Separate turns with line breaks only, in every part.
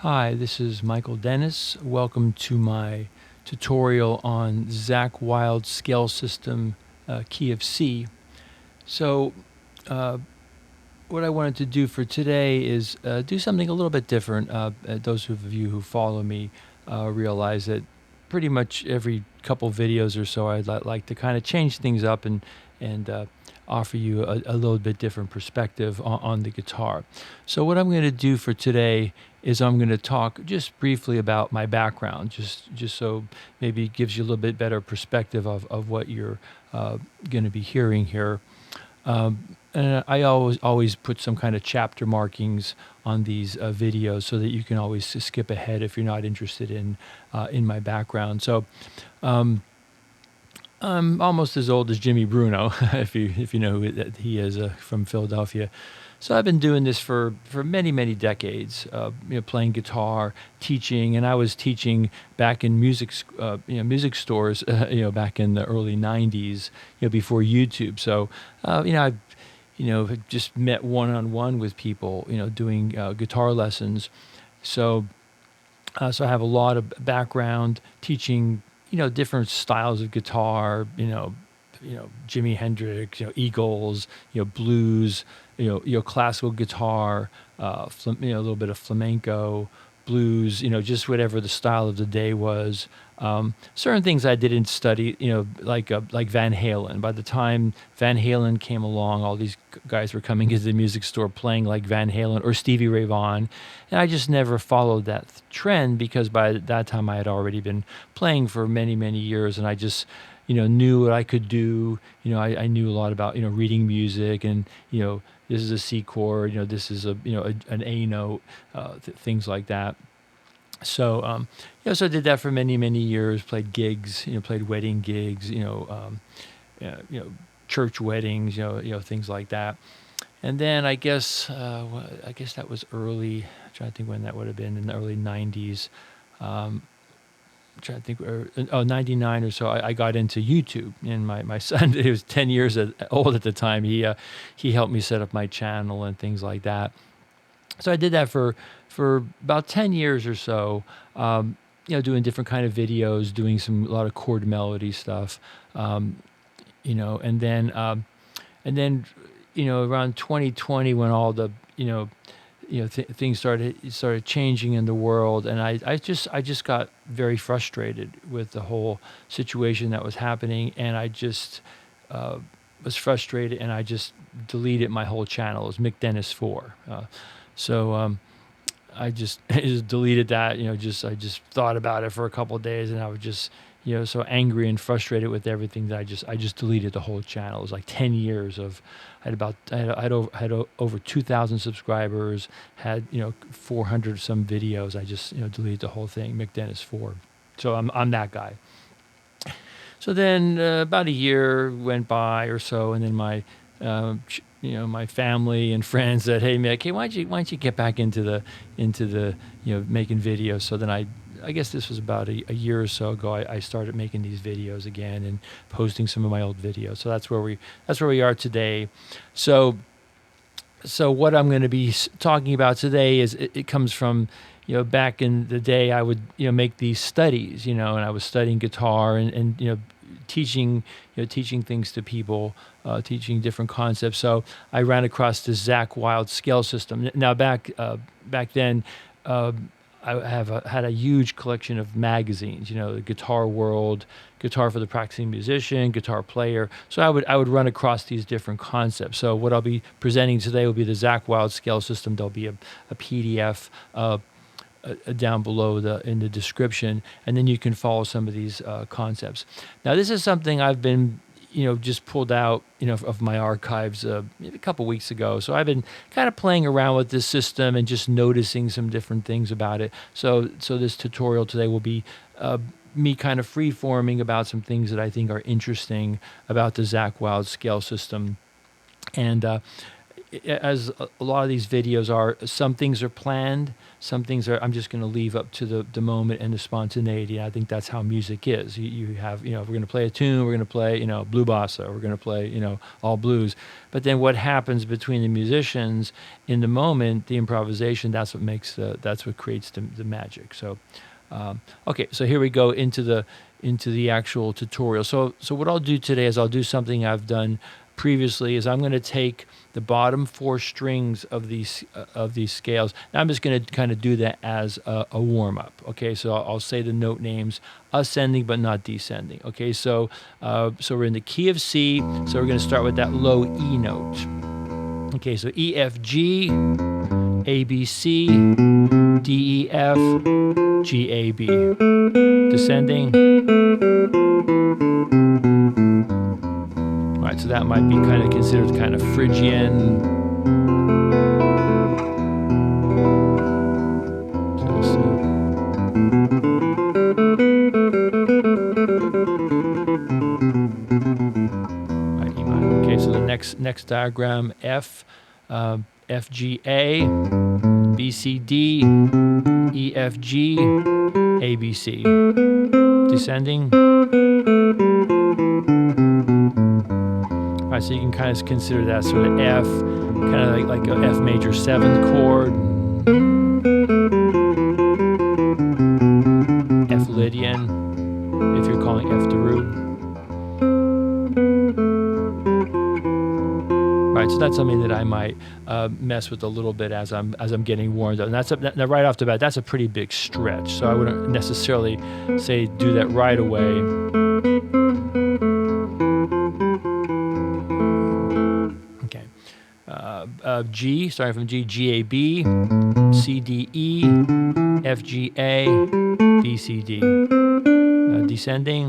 Hi, this is Michael Dennis. Welcome to my tutorial on Zack Wylde scale system, key of C. So, uh, what I wanted to do for today is do something a little bit different. Those of you who follow me realize that pretty much every couple videos or so, I'd like to kind of change things up and offer you a little bit different perspective on the guitar. So what I'm going to do for today is I'm going to talk just briefly about my background, just so maybe it gives you a little bit better perspective of what you're going to be hearing here. And I always put some kind of chapter markings on these videos so that you can always skip ahead if you're not interested in my background. So I'm almost as old as Jimmy Bruno, if you know who that he is, from Philadelphia. So I've been doing this for many decades. Playing guitar, teaching, and I was teaching back in music stores. Back in the early '90s. Before YouTube. So I've just met one-on-one with people. Doing guitar lessons. So I have a lot of background teaching, different styles of guitar, Jimi Hendrix, Eagles, blues, classical guitar, a little bit of flamenco, blues, just whatever the style of the day was. Certain things I didn't study, like Van Halen. By the time Van Halen came along, all these guys were coming into the music store playing like Van Halen or Stevie Ray Vaughan, and I just never followed that trend because by that time I had already been playing for many years, and I just knew what I could do. I knew a lot about reading music, and this is a C chord, this is an A note, things like that. So I did that for many years. Played gigs, played wedding gigs, church weddings, things like that. And then I guess that was early. I'm trying to think when that would have been in the early '90s. I'm trying to think, 99 or so. I got into YouTube, and my son, he was 10 years old at the time. He helped me set up my channel and things like that. So I did that for about 10 years or so, doing different kind of videos, doing a lot of chord melody stuff, and then around 2020 when all the things started changing in the world, and I just got very frustrated with the whole situation that was happening, and I just was frustrated, and I just deleted my whole channel. It was Mick Dennis 4. So I just just deleted that. I just thought about it for a couple of days, and I was just so angry and frustrated with everything that I just deleted the whole channel. It was like 10 years of I had over 2,000 subscribers, had 400 some videos. I just deleted the whole thing. Mick Dennis 4. So I'm that guy. So then about a year went by or so, and then my family and friends said, "Hey, Mick, hey, why don't you get back into the making videos?" So then I guess this was about a year or so ago. I started making these videos again and posting some of my old videos. So that's where we are today. So what I'm going to be talking about today is it comes from back in the day. I would make these studies, and I was studying guitar and teaching things to people, teaching different concepts. So I ran across this Zack Wylde scale system. Now back then, I had a huge collection of magazines. The Guitar World, Guitar for the Practicing Musician, Guitar Player. So I would run across these different concepts. So what I'll be presenting today will be the Zack Wylde scale system. There'll be a PDF. Down below in the description, and then you can follow some of these concepts. Now, this is something I've been, just pulled out, of my archives maybe a couple weeks ago. So I've been kind of playing around with this system and just noticing some different things about it. So this tutorial today will be me kind of free-forming about some things that I think are interesting about the Zack Wylde scale system. And as a lot of these videos are, some things are planned, some things are I'm just going to leave up to the moment and the spontaneity. I think that's how music is. You have, if we're going to play a tune, we're going to play, blue bossa, we're going to play, all blues. But then what happens between the musicians in the moment, the improvisation, that's what creates the magic. So, okay, so here we go into the actual tutorial. So what I'll do today is I'll do something I've done previously. Is I'm going to take the bottom 4 strings of these scales. And I'm just going to kind of do that as a warm up. Okay, so I'll say the note names, ascending but not descending. Okay, so we're in the key of C. So we're going to start with that low E note. Okay, so E, F, G, A, B, C, D, E, F, G, A, B. Descending. All right, so that might be kind of considered kind of Phrygian. All right, E minor. Okay, so the next diagram, F, F, G, A, B, C, D, E, F, G, A, B, C. Descending. All right, so you can kind of consider that sort of F, kind of like a F major 7th chord. F Lydian, if you're calling F the root. Right, so that's something that I might mess with a little bit as I'm getting warmed up. And now right off the bat, that's a pretty big stretch. So I wouldn't necessarily say do that right away. Okay, G, starting from G, G, A, B, C, D, E, F, G, A, B, C, D. Descending.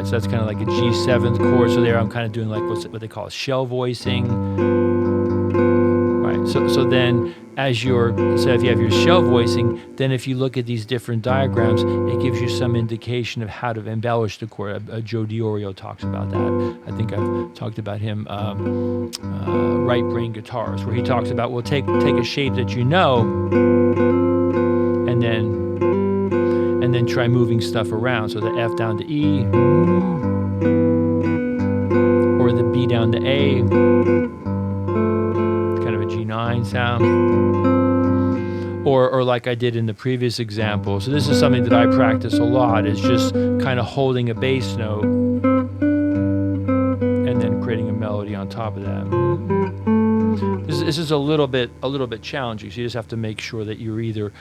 So that's kind of like a G 7th chord. So there I'm kind of doing like what they call shell voicing. Right. So then if you have your shell voicing, then if you look at these different diagrams, it gives you some indication of how to embellish the chord. Joe Diorio talks about that. I think I've talked about him, right brain guitars, where he talks about, well, take a shape that you know, and then try moving stuff around. So the F down to E, or the B down to A, kind of a G9 sound, or like I did in the previous example. So this is something that I practice a lot, is just kind of holding a bass note and then creating a melody on top of that. This is a little bit challenging, so you just have to make sure that you're either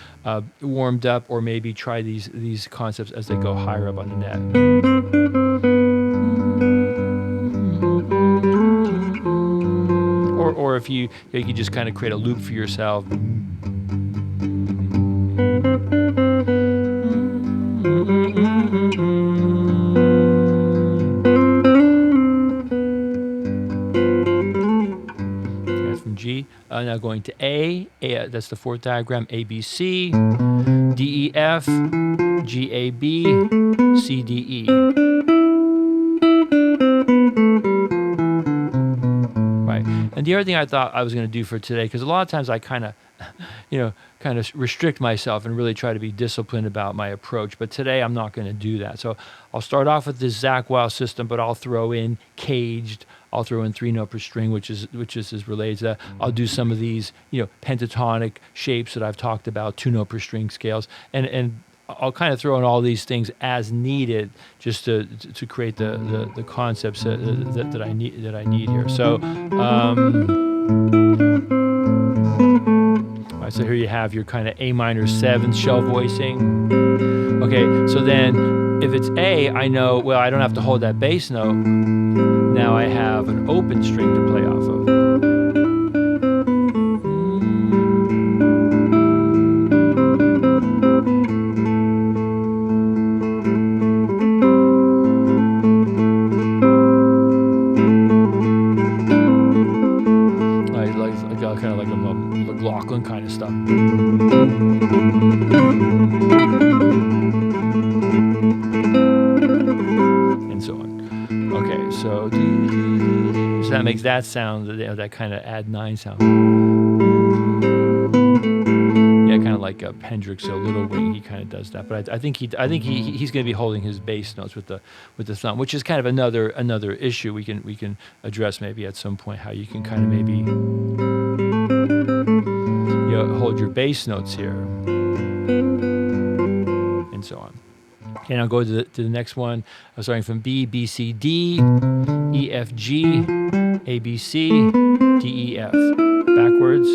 warmed up or maybe try these concepts as they go higher up on the net. Or if you just kind of create a loop for yourself. G. Now going to A, that's the 4th diagram, A, B, C, D, E, F, G, A, B, C, D, E. Right. And the other thing I thought I was going to do for today, because a lot of times I kind of restrict myself and really try to be disciplined about my approach. But today I'm not going to do that. So I'll start off with this Zack Wylde system, but I'll throw in caged. I'll throw in 3 note per string, which is related to that. I'll do some of these, pentatonic shapes that I've talked about, 2 note per string scales, and I'll kind of throw in all these things as needed, just to create the concepts that I need here. So. Right, so here you have your kind of A minor 7th shell voicing. Okay, so then if it's A, I know, well, I don't have to hold that bass note. Now I have an open string to play off of. Kind of like a McLaughlin kind of stuff. And so on. Okay, so that makes that sound, that kind of add 9 sound. Yeah, kind of like Hendrix or Little Wing. He kind of does that, but I think he's going to be holding his bass notes with the thumb, which is kind of another issue we can address maybe at some point. How you can kind of maybe hold your bass notes here, and so on. Okay, now go to the next one. I'm starting from B, B, C, D, E, F, G, A, B, C, D, E, F. Backwards.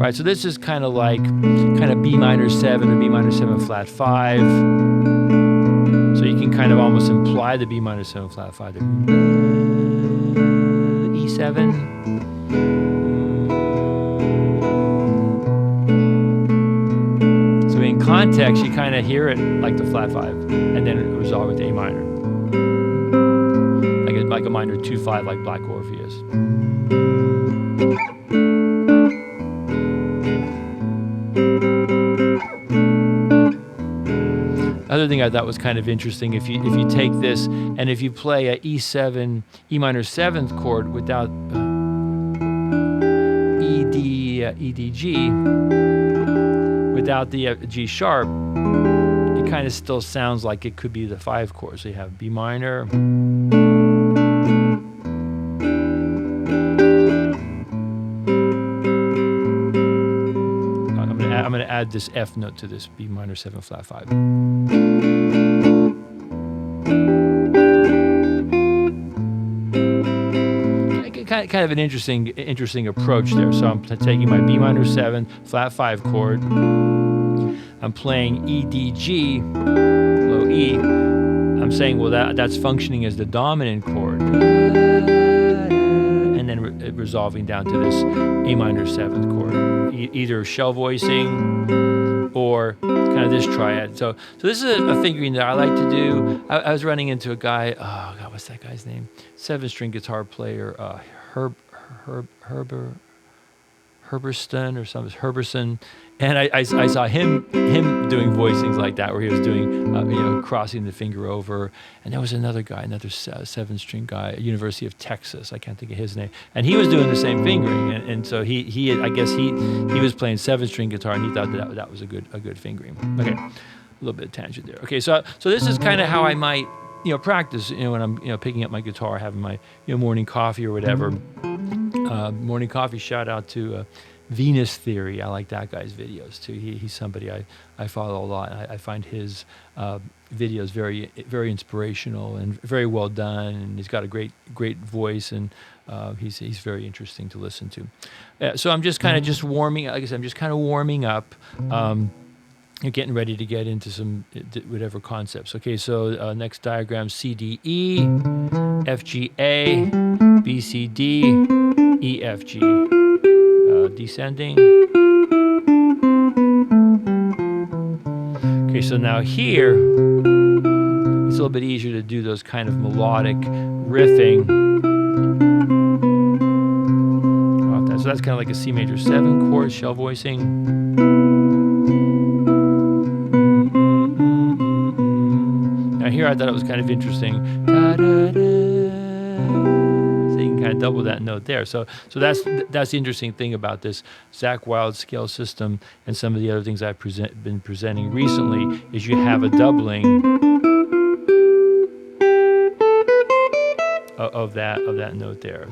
Right, so this is kind of like B minor 7 or B minor 7 flat 5. So you can kind of almost imply the B minor 7 flat 5 there. E7. In context, you kind of hear it like the flat 5, and then it resolve with A minor, like a minor 2/5, like Black Orpheus. Other thing I thought was kind of interesting, if you take this and if you play a E7, E minor 7th chord without E D G. Without the G sharp, it kind of still sounds like it could be the 5 chord. So you have B minor, I'm gonna add this F note to this B minor 7 flat 5. Kind of an interesting approach there. So I'm taking my B minor 7 flat 5 chord. I'm playing E D G, low E. I'm saying, well, that's functioning as the dominant chord, and then resolving down to this A minor 7th chord, either shell voicing or kind of this triad. So this is a fingering that I like to do. I was running into a guy. Oh God, what's that guy's name? 7-string guitar player, Herberston or something, Herberson, and I saw him doing voicings like that, where he was doing crossing the finger over. And there was another guy, another 7-string guy at University of Texas, I can't think of his name, and he was doing the same fingering, and so he I guess he was playing 7-string guitar, and he thought that was a good fingering. Okay, a little bit of tangent there. Okay, so this is kind of how I might practice when I'm picking up my guitar, having my morning coffee or whatever. Morning coffee, shout out to Venus Theory. I like that guy's videos too. He's somebody I follow a lot. I find his videos very, very inspirational and very well done, and he's got a great voice, and he's very interesting to listen to. So I'm just kind of warming, like I said, I'm just kind of warming up. Getting ready to get into some whatever concepts. Okay, so next diagram: C, D, E, F, G, A, B, C, D, E, F, G. Descending. Okay, so now here, it's a little bit easier to do those kind of melodic riffing. So that's kind of like a C major 7 chord, shell voicing. Now here I thought it was kind of interesting. Da, da, da. So you can kind of double that note there. So that's the interesting thing about this Zack Wylde scale system, and some of the other things I've been presenting recently, is you have a doubling of that note there.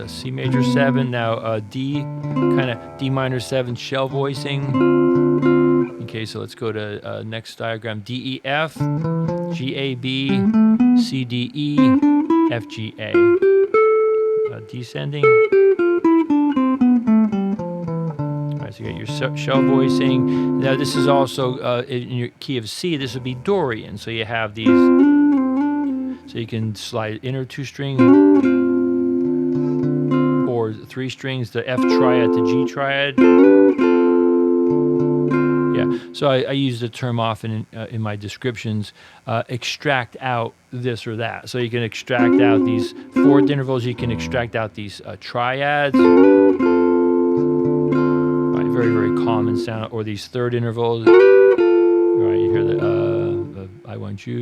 C major 7, now D, kind of D minor 7 shell voicing. Okay, so let's go to next diagram: D, E, F, G, A, B, C, D, E, F, G, A. Descending. All right, so you got your shell voicing. Now this is also in your key of C. This would be Dorian. So you have these. So you can slide inner 2-string. 3 strings, the F triad to G triad. Yeah, So I use the term often in my descriptions, extract out this or that. So you can extract out these fourth intervals, you can extract out these triads, right, very, very common sound, or these third intervals, right, you hear the I want you.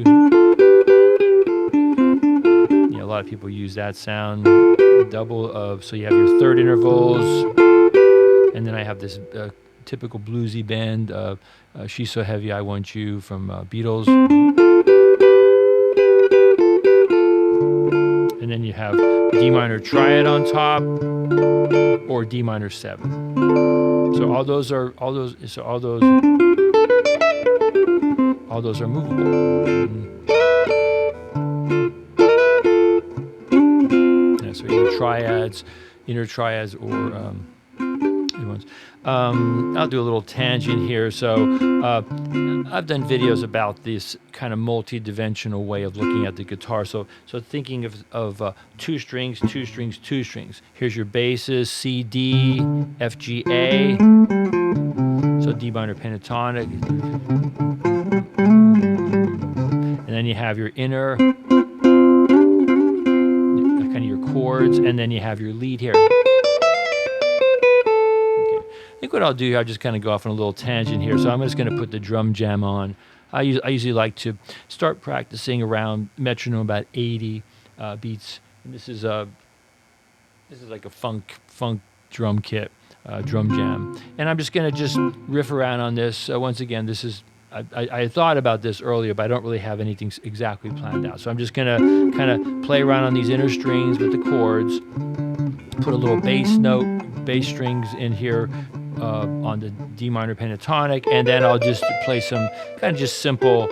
Yeah, a lot of people use that sound, double of, so you have your third intervals, and then I have this typical bluesy bend, She's So Heavy, I Want You from Beatles. And then you have D minor triad on top, or D minor 7. So all those are movable. Yeah, so inner triads, or other ones. I'll do a little tangent here. So I've done videos about this kind of multi-dimensional way of looking at the guitar. So thinking of 2 strings, 2 strings, 2 strings. Here's your basses: C, D, F, G, A. So D minor pentatonic. And then you have your inner, kind of your chords, and then you have your lead here. I think what I'll do here, I'll just kind of go off on a little tangent here. So I'm just going to put the DrumJam on. I usually like to start practicing around metronome about 80 beats. And this is like a funk drum kit, DrumJam. And I'm just going to riff around on this. Once again, this is, I thought about this earlier, but I don't really have anything exactly planned out. So I'm just going to kind of play around on these inner strings with the chords, put a little bass strings in here on the D minor pentatonic, and then I'll just play some kind of just simple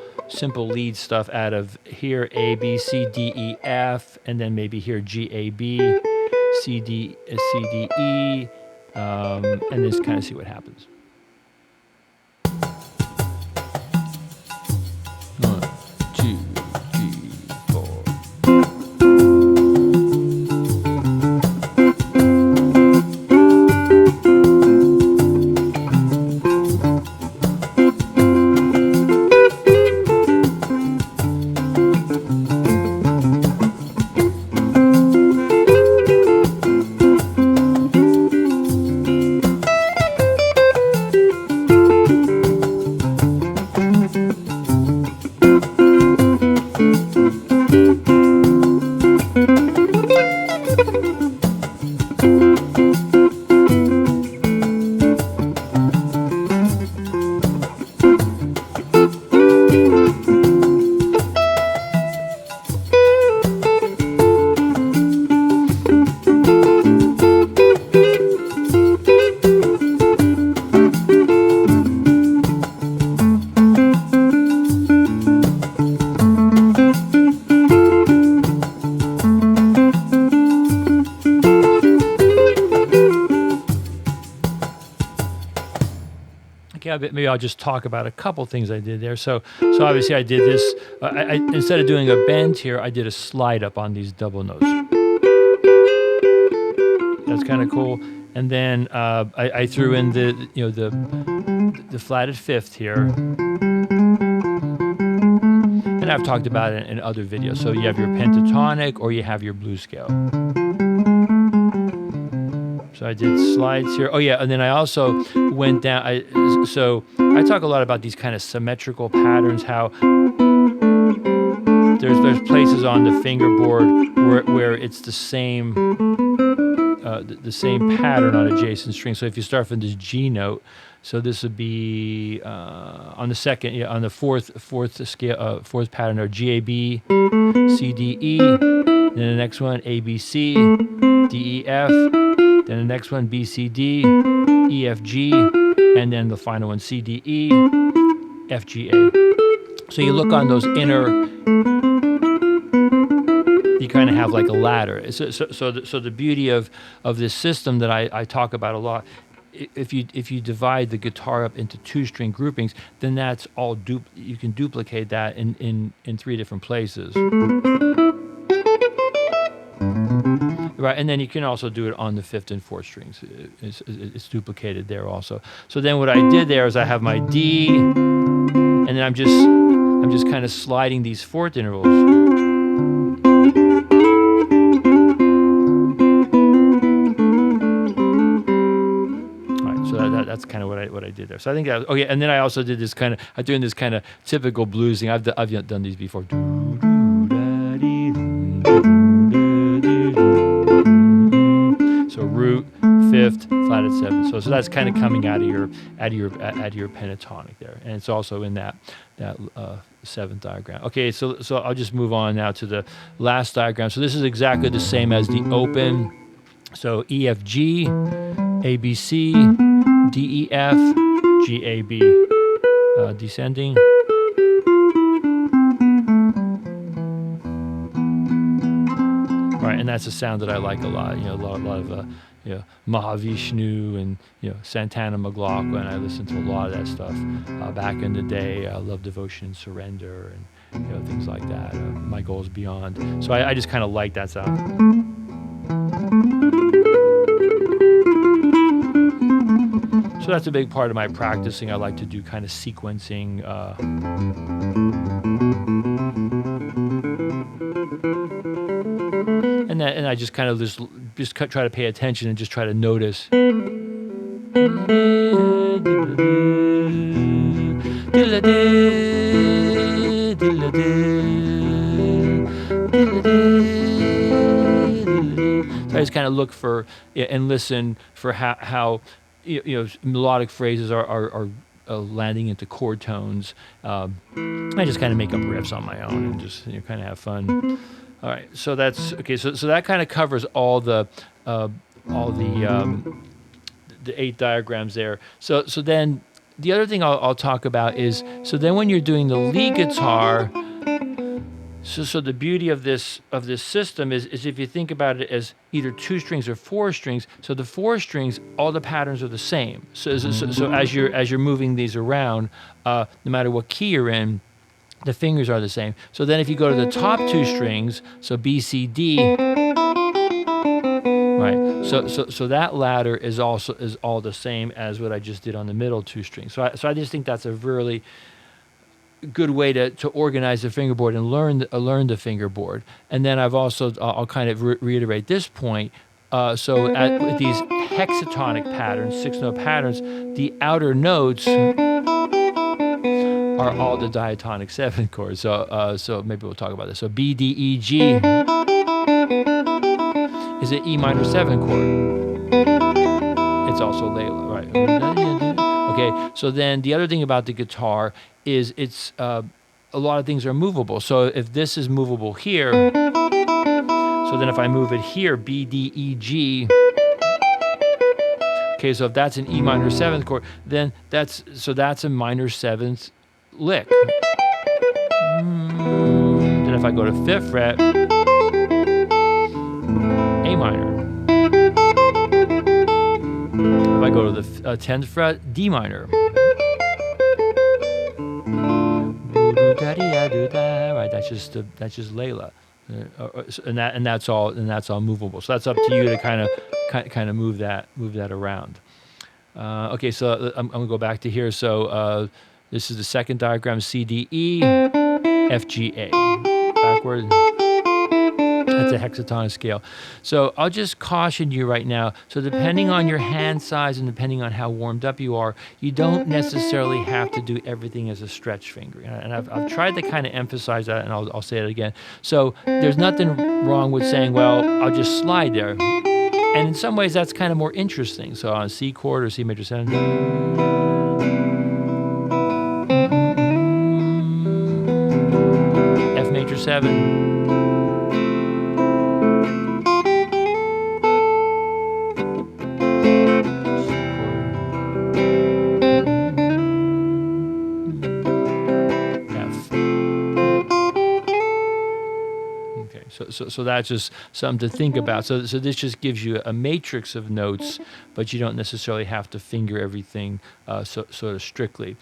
lead stuff out of here: A, B, C, D, E, F, and then maybe here G, A, B, C, D, E, and just kind of see what happens. 1, 2, 3, 4. Maybe I'll just talk about a couple things I did there. So obviously I did this. I instead of doing a bend here, I did a slide up on these double notes. That's kind of cool. And then I threw in the flatted fifth here. And I've talked about it in other videos. So you have your pentatonic, or you have your blues scale. So I did slides here. Oh yeah, and then I also went down. So I talk a lot about these kind of symmetrical patterns. How there's places on the fingerboard where it's the same pattern on adjacent strings. So if you start from this G note, so this would be on the second, on the fourth scale, fourth pattern, or G A B, C D E. Then the next one A B C, D E F. Then the next one, B, C, D, E, F, G, and then the final one, C, D, E, F, G, A. So you look on those inner, you kind of have like a ladder. So the beauty of this system that I talk about a lot, if you divide the guitar up into 2-string groupings, then that's all you can duplicate that in 3 different places. Right, and then you can also do it on the 5th and 4th strings. It's duplicated there also. So then what I did there is I have my D, and then I'm just kind of sliding these 4th intervals. That's kind of what I did there. So I think that, oh yeah, and then I also did this kind of, I'm doing this kind of typical bluesing. I've done these before. So root, 5th, flat at 7th. So that's kind of coming out of your pentatonic there, and it's also in that 7th diagram. Okay, so I'll just move on now to the last diagram. So this is exactly the same as the open. So E F G, A B C, D E F, G A B, descending. Right, and that's a sound that I like a lot. You know, a lot of Mahavishnu and Santana McLaughlin. I listened to a lot of that stuff back in the day. Love, Devotion, and Surrender, and things like that. My Goals Beyond. So I just kind of like that sound. So that's a big part of my practicing. I like to do kind of sequencing. And I just kind of just try to pay attention and just try to notice. So I just kind of look for and listen for how melodic phrases are landing into chord tones. I just kind of make up riffs on my own and just kind of have fun. All right, so that's okay. So that kind of covers all the 8 diagrams there. So then the other thing I'll talk about is, so then when you're doing the lead guitar, so the beauty of this system is if you think about it as either 2 strings or 4 strings. So the 4 strings, all the patterns are the same. So as you're moving these around, no matter what key you're in, the fingers are the same. So then if you go to the top 2 strings, so B, C, D, right? So that ladder is all the same as what I just did on the middle 2 strings. So I just think that's a really good way to organize the fingerboard and learn the fingerboard. And then I'll kind of reiterate this point. With these hexatonic patterns, 6-note patterns, the outer notes are all the diatonic 7 chords. So maybe we'll talk about this. So B, D, E, G is an E minor 7 chord. It's also Layla, right? Okay. So then the other thing about the guitar is it's a lot of things are movable. So if this is movable here, so then if I move it here, B, D, E, G. Okay, so if that's an E minor 7th chord, then that's a minor 7th lick. Then if I go to 5th fret, A minor. If I go to the 10th fret, D minor. Right, that's just Layla, and that's all movable. So that's up to you to kind of move that around. Okay, so I'm gonna go back to here. So this is the 2nd diagram: C, D, E, F, G, A. Backward. That's a hexatonic scale. So I'll just caution you right now. So depending on your hand size and depending on how warmed up you are, you don't necessarily have to do everything as a stretch finger. And I've tried to kind of emphasize that, and I'll say it again. So there's nothing wrong with saying, well, I'll just slide there. And in some ways, that's kind of more interesting. So on a C chord or C major 7. F major 7. So that's just something to think about. So this just gives you a matrix of notes, but you don't necessarily have to finger everything sort of strictly.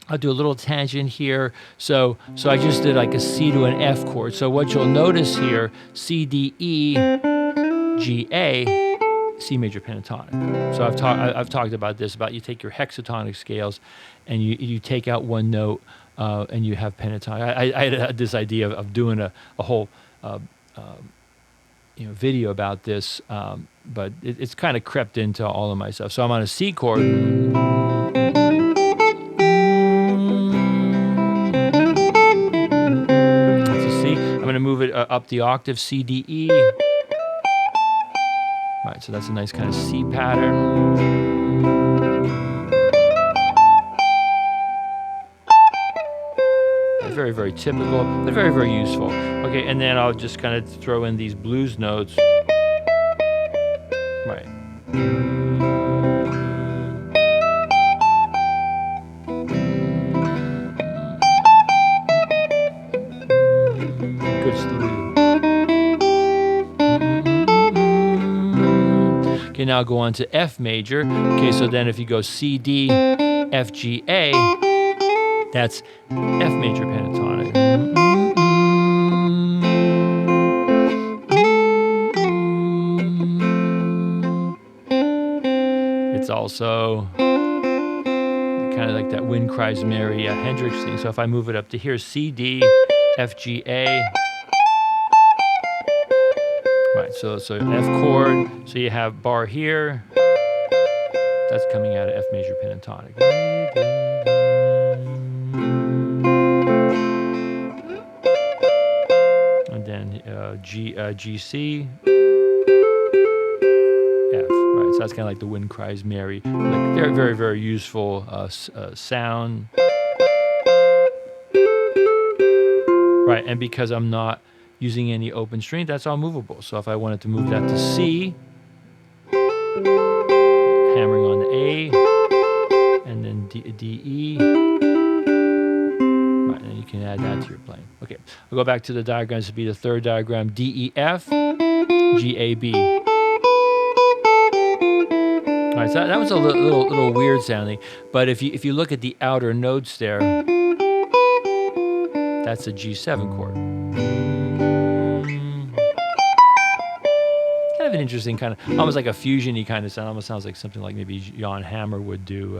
I'll do a little tangent here. So I just did like a C to an F chord. So what you'll notice here, C, D, E, G, A, C major pentatonic. So I've talked about this, about you take your hexatonic scales and you take out one note and you have pentatonic. I had this idea of doing a whole video about this, but it's kind of crept into all of my stuff. So I'm on a C chord. That's a C. I'm going to move it up the octave, C, D, E. Right, so that's a nice kind of C pattern. Very, very typical, but very, very useful. Okay, and then I'll just kind of throw in these blues notes. Right. Good stuff. Okay, now I'll go on to F major. Okay, so then if you go C, D, F, G, A, that's F major pentatonic. It's also kind of like that Wind Cries Mary Hendrix thing. So if I move it up to here, C, D, F, G, A. Right, so F chord. So you have bar here. That's coming out of F major pentatonic. And then G, C, F. Right, so that's kind of like the Wind Cries Mary. Like very, very, very useful sound. Right, and because I'm not using any open string, that's all movable. So if I wanted to move that to C, hammering on the A, and then D, E. Right, and then you can add that to your playing. Okay, I'll go back to the diagrams. This would be the third diagram: D, E, F, G, A, B. All right, so that was a little weird sounding, but if you look at the outer notes there, that's a G7 chord. Kind of an interesting kind of, almost like a fusion-y kind of sound. Almost sounds like something like maybe Jan Hammer would do.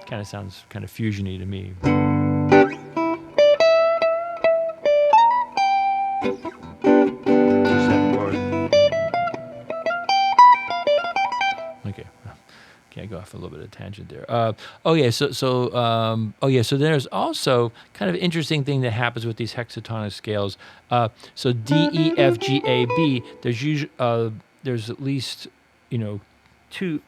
Kind of sounds kind of fusion-y to me. G7 chord. Okay. I go off a little bit of tangent there. So there's also kind of interesting thing that happens with these hexatonic scales. So D, E, F, G, A, B. There's at least two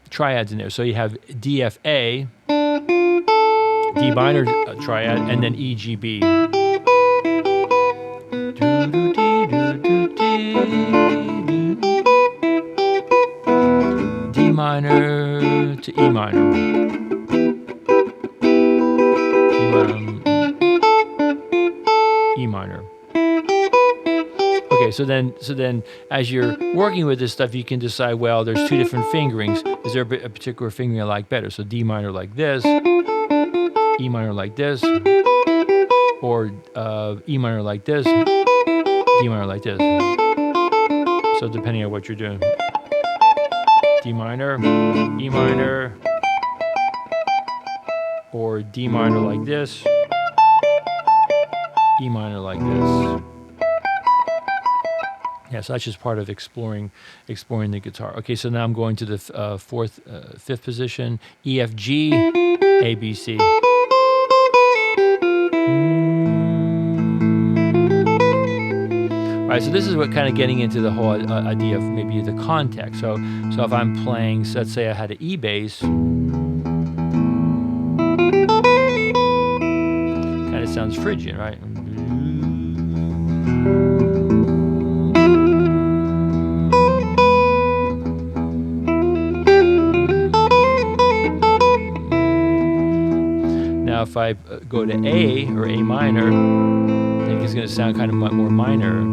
triads in there. So you have D, F, A, D minor triad, and then E, G, B. D minor to E minor. E minor. Okay, so then as you're working with this stuff, you can decide, well, there's two different fingerings. Is there a particular fingering I like better? So D minor like this, E minor like this, or E minor like this, D minor like this. So depending on what you're doing. D minor, E minor, or D minor like this, E minor like this. Yeah, so that's just part of exploring the guitar. Okay, so now I'm going to the fifth position, E, F, G, A, B, C. All right, so this is what kind of getting into the whole idea of maybe the context. So if I'm playing, so let's say I had an E bass, kind of sounds Phrygian, right? Now if I go to A or A minor, I think it's going to sound kind of more minor.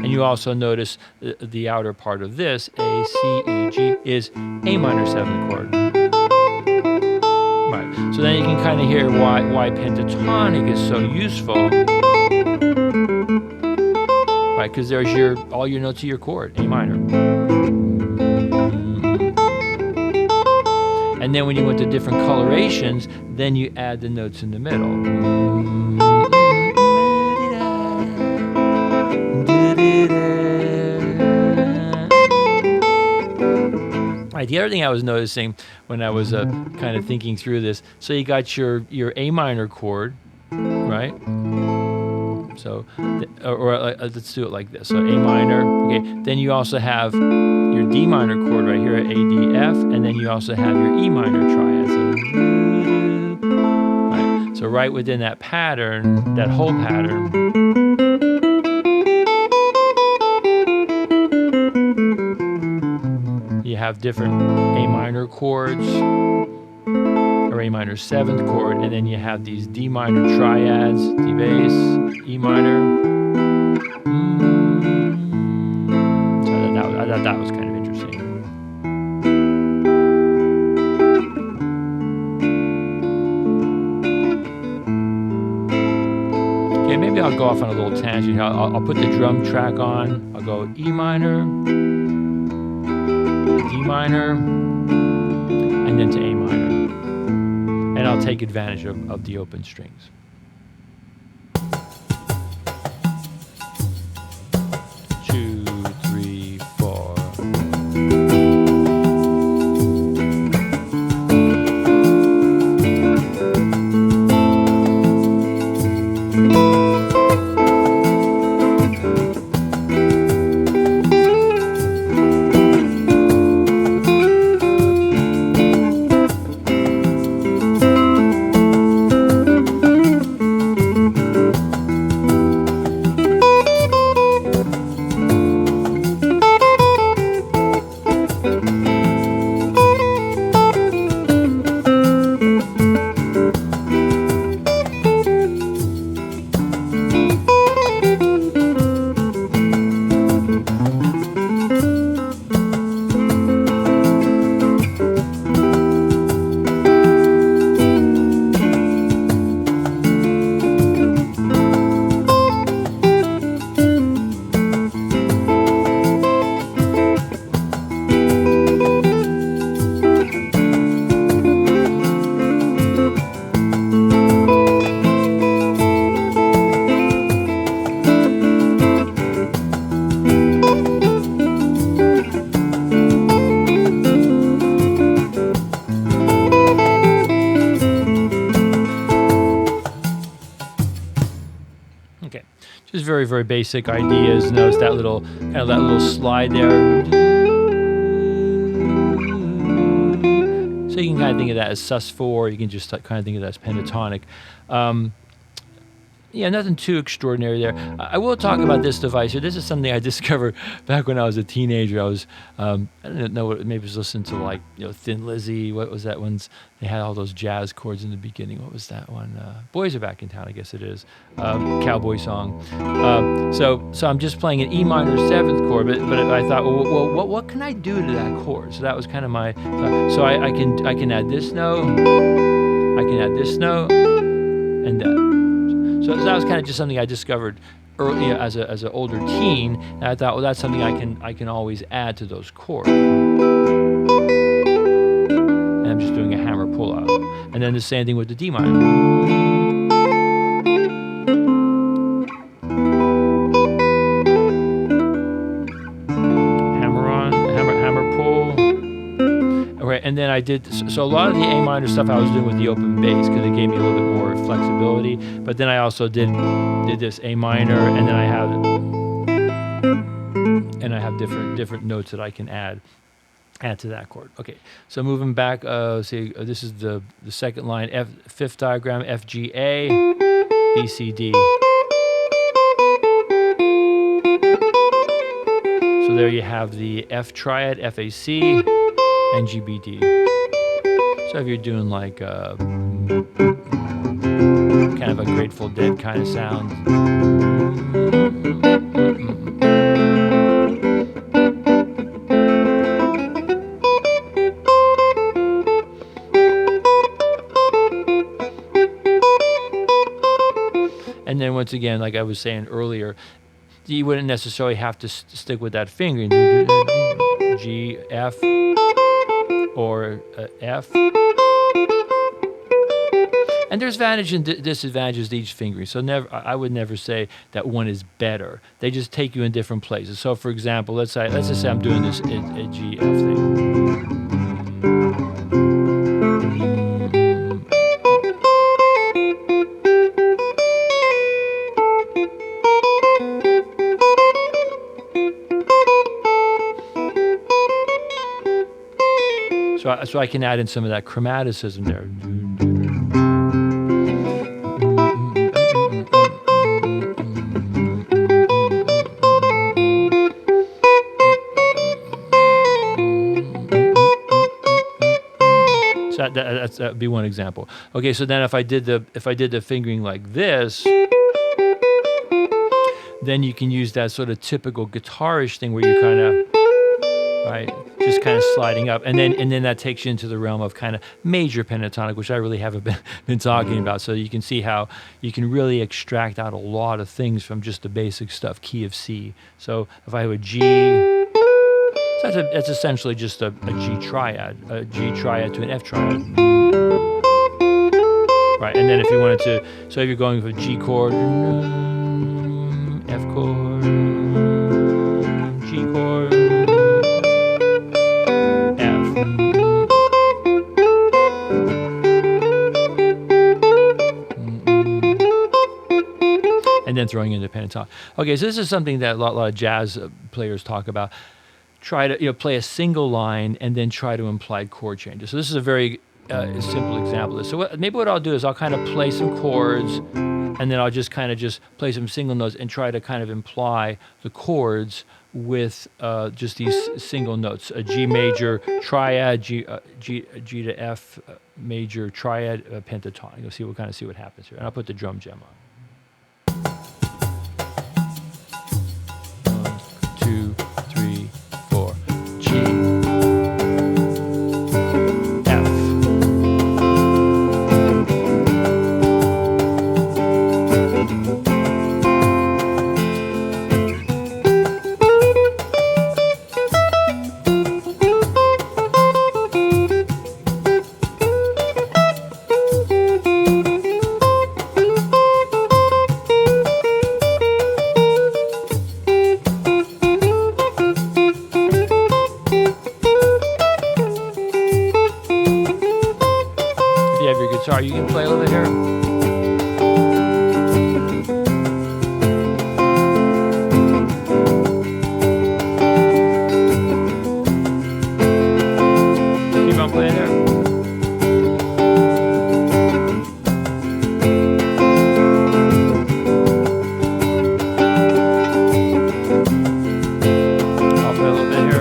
And you also notice the outer part of this, A, C, E, G, is A minor 7th chord. Right. So then you can kind of hear why pentatonic is so useful. Right, because there's all your notes of your chord, A minor. And then when you went to different colorations, then you add the notes in the middle. Right, the other thing I was noticing when I was kind of thinking through this, so you got your A minor chord, right? So, let's do it like this. So A minor, okay. Then you also have your D minor chord right here, A, D, F, and then you also have your E minor triad. So right within that pattern, that whole pattern, you have different A minor chords, or A minor 7th chord, and then you have these D minor triads, D bass, E minor. So I thought that was kind of interesting. Okay, maybe I'll go off on a little tangent. I'll put the drum track on. I'll go E minor, D minor, and then to A minor. And I'll take advantage of the open strings. Very, very basic ideas. Notice that little slide there. So you can kind of think of that as sus4. You can just kind of think of that as pentatonic. Yeah, nothing too extraordinary there. I will talk about this device here. This is something I discovered back when I was a teenager. I was, I don't know, maybe I was listening to like, Thin Lizzy. What was that one? They had all those jazz chords in the beginning. What was that one? Boys Are Back in Town, I guess it is. Cowboy song. So I'm just playing an E minor 7th chord, but I thought, well, what can I do to that chord? So that was kind of my, so I can add this note, I can add this note, and that. So that was kind of just something I discovered early as an older teen, and I thought, well, that's something I can always add to those chords. And I'm just doing a hammer pull out, and then the same thing with the D minor. Hammer on, hammer pull. Okay, and then I did so a lot of the A minor stuff I was doing with the open bass because it gave me a little bit more flexibility. But then I also did this A minor, and then I have different notes that I can add to that chord. Okay, so moving back, say this is the second line, fifth diagram, F G A, B C D. So there you have the F triad, F A C, and G B D. So if you're doing like kind of a Grateful Dead kind of sound. And then once again, like I was saying earlier, you wouldn't necessarily have to stick with that finger. G, F, or F. And there's advantages and disadvantages to each fingering. So I would never say that one is better. They just take you in different places. So for example, let's just say I'm doing this a G, F thing. So I can add in some of that chromaticism there. So that would be one example. Okay, so then if I did the fingering like this, then you can use that sort of typical guitarish thing where you kind of, right, just kind of sliding up, and then that takes you into the realm of kind of major pentatonic, which I really haven't been talking about. So you can see how you can really extract out a lot of things from just the basic stuff, key of C. So if I have a G, so that's essentially just a G triad to an F triad. Right, and then if you wanted to, so if you're going for G chord, F chord, G chord, F. And then throwing in the pentatonic. Okay, so this is something that a lot of jazz players talk about. Try to play a single line and then try to imply chord changes. So this is a very simple example of this. So maybe what I'll do is I'll kind of play some chords, and then I'll just play some single notes and try to kind of imply the chords with just these single notes. A G major triad, G to F major triad, pentatonic. You'll see what happens here. And I'll put the DrumJam on. 1, 2, 3, 4. G, F. You can play a little bit here. Keep on playing there. I'll play a little bit here.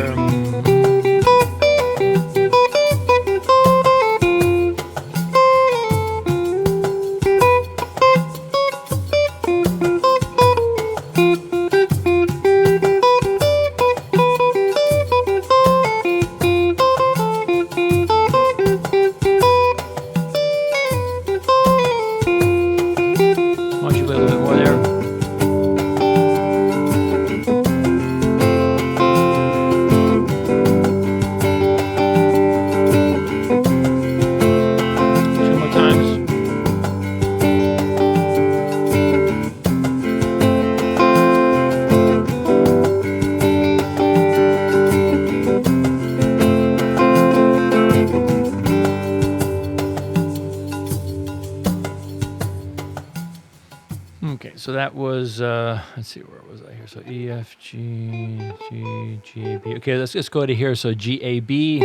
So that was, let's see, where was I here? So E, F, G, A, B. Okay, let's go to here. So G, A, B,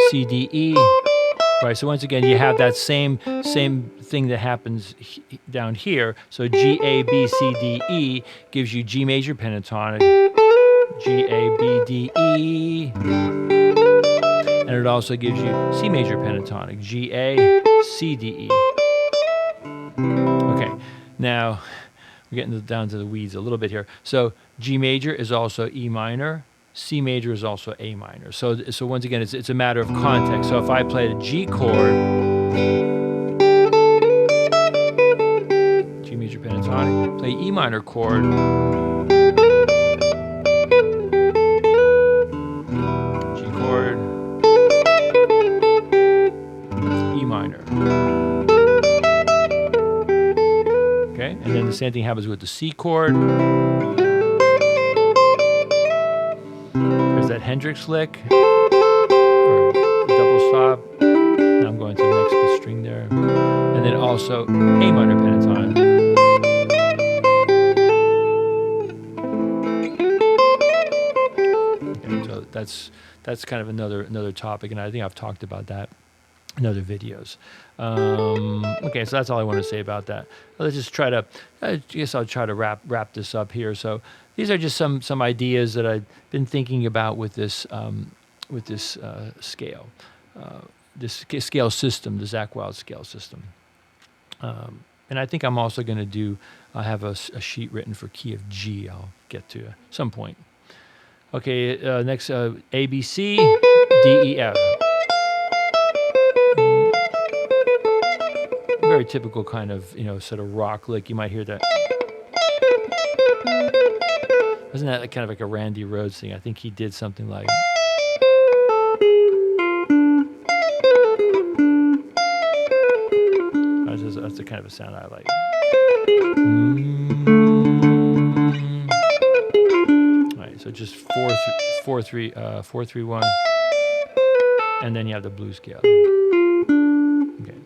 C, D, E. Right, so once again, you have that same thing that happens down here. So G, A, B, C, D, E gives you G major pentatonic, G, A, B, D, E. And it also gives you C major pentatonic, G, A, C, D, E. Okay, now we're getting down to the weeds a little bit here. So G major is also E minor. C major is also A minor. So once again, it's a matter of context. So if I played a G chord, G major pentatonic, pentatonic, play E minor chord, G chord, E minor. Okay, and then the same thing happens with the C chord. There's that Hendrix lick, or double stop. Now I'm going to the next fifth string there. And then also A minor pentatonic. Okay, so that's kind of another topic, and I think I've talked about that in other videos. Okay, so that's all I want to say about that. Let's just try to, I guess I'll try to wrap this up here. So these are just some ideas that I've been thinking about with this scale, this scale system, the Zack Wylde scale system. And I think I'm also going to do, I have a sheet written for key of G I'll get to at some point. Okay, next, A, B, C, D, E, F. Very typical kind of, sort of rock lick. You might hear that. Isn't that kind of like a Randy Rhoads thing? I think he did something like. That's the kind of a sound I like. All right, so just 4 3 1, and then you have the blues scale. Okay.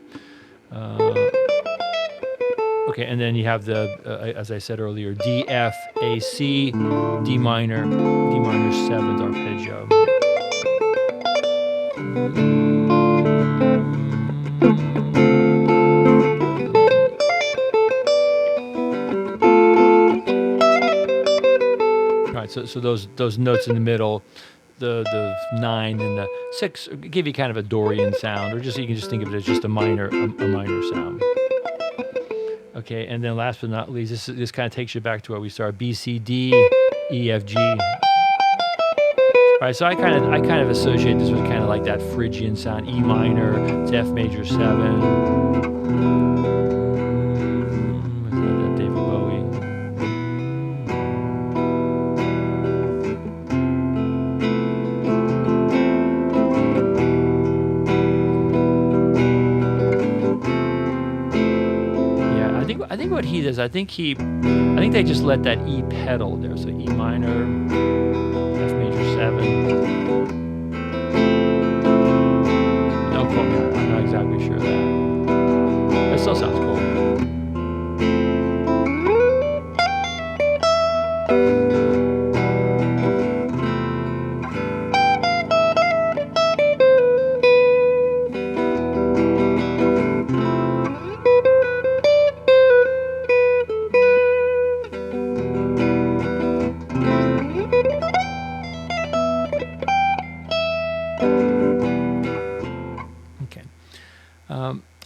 Okay, and then you have the, as I said earlier, D, F, A, C, D minor 7th arpeggio. All right, so those notes in the middle, the 9 and the 6 give you kind of a Dorian sound, or just you can just think of it as just a minor sound. Okay, and then last but not least, this kind of takes you back to where we started: B, C, D, E, F, G. All right, so I kind of associate this with kind of like that Phrygian sound: E minor to F major 7. Is that David Bowie? I think what he does, I think they just let that E pedal there. So E minor, F major 7. Don't quote me on that. I'm not exactly sure of that. That still sounds cool.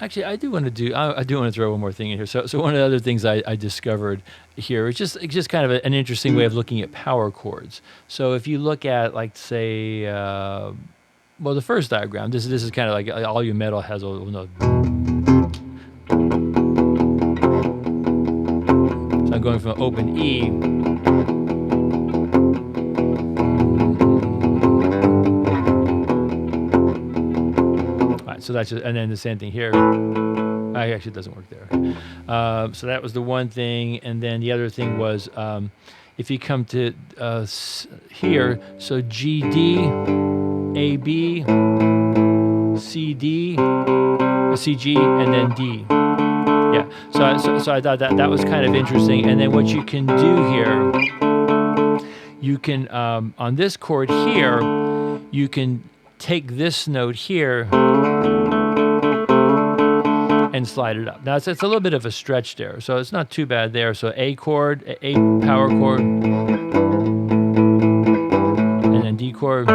Actually, I do want to throw one more thing in here. So one of the other things I discovered here is just kind of an interesting way of looking at power chords. So if you look at, like, say, the first diagram, this is kind of like all your metal has a little note. So I'm going from open E. So that's just, and then the same thing here. Actually, it doesn't work there. So that was the one thing, and then the other thing was if you come to here, so G D, A B, C D, C G, and then D. Yeah. So I thought that was kind of interesting. And then what you can do here, you can on this chord here, you can take this note here and slide it up. Now it's a little bit of a stretch there, so it's not too bad there. So A chord, A power chord, and then D chord.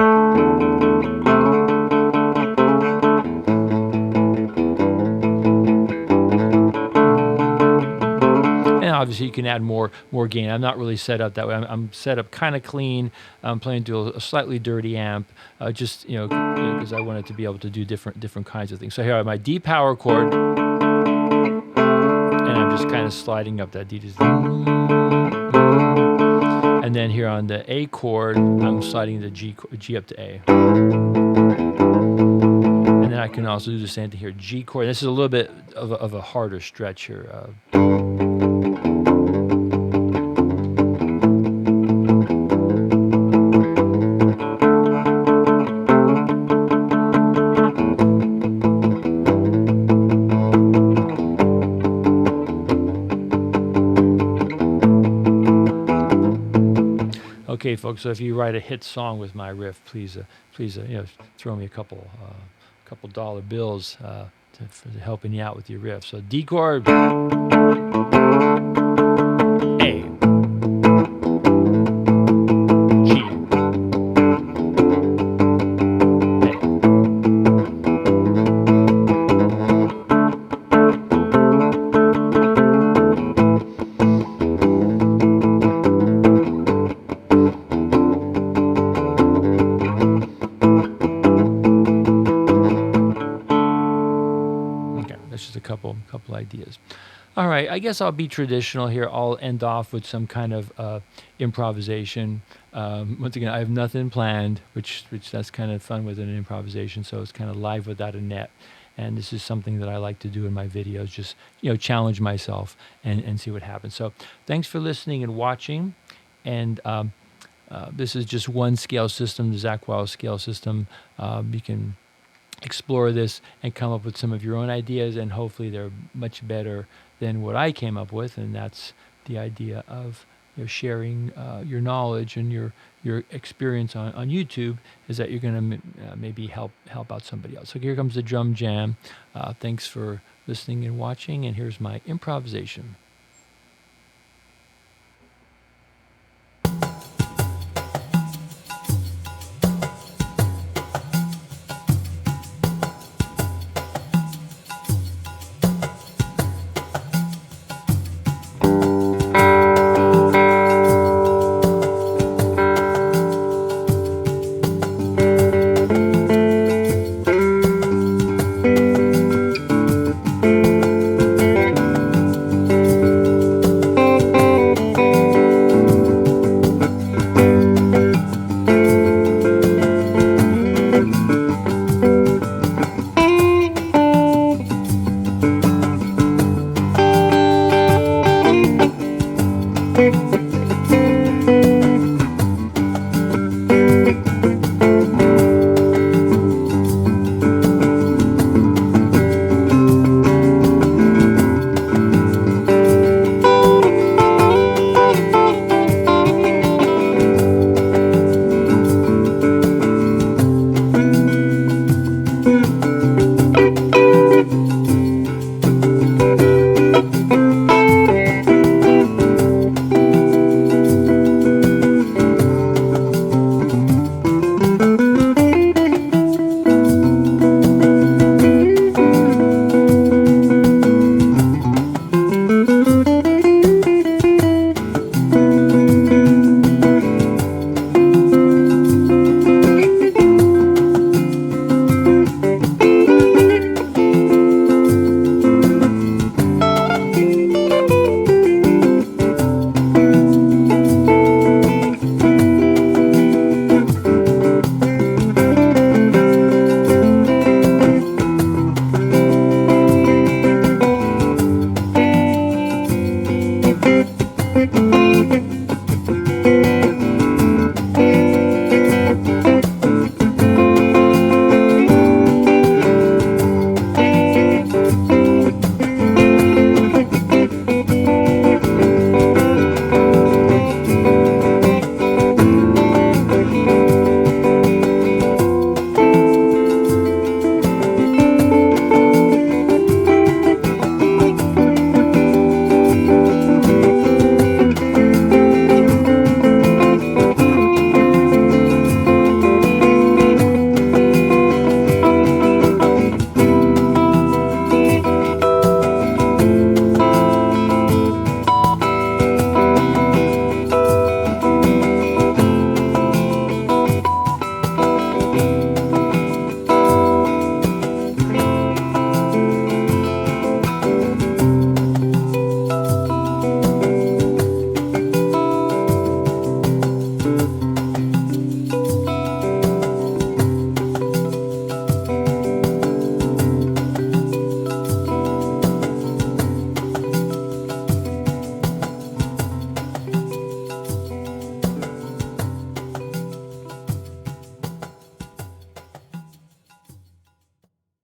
And obviously you can add more gain. I'm not really set up that way. I'm set up kind of clean. I'm playing to a slightly dirty amp, just because I wanted to be able to do different kinds of things. So here I have my D power chord, and I'm just kind of sliding up that D to Z. And then here on the A chord, I'm sliding the G up to A. And then I can also do the same thing here, G chord. This is a little bit of a harder stretch here. Okay, folks. So if you write a hit song with my riff, please, throw me a couple dollar bills for helping you out with your riff. So D chord, A, G, couple ideas. All right, I guess I'll be traditional here. I'll end off with some kind of improvisation. Once again, I have nothing planned, which that's kind of fun with an improvisation. So it's kind of live without a net. And this is something that I like to do in my videos, just challenge myself and see what happens. So thanks for listening and watching. And this is just one scale system, the Zack Wylde scale system. You can explore this and come up with some of your own ideas, and hopefully they're much better than what I came up with. And that's the idea of sharing your knowledge and your experience on YouTube, is that you're going to maybe help out somebody else. So here comes the Drum Jam. Thanks for listening and watching, and here's my improvisation.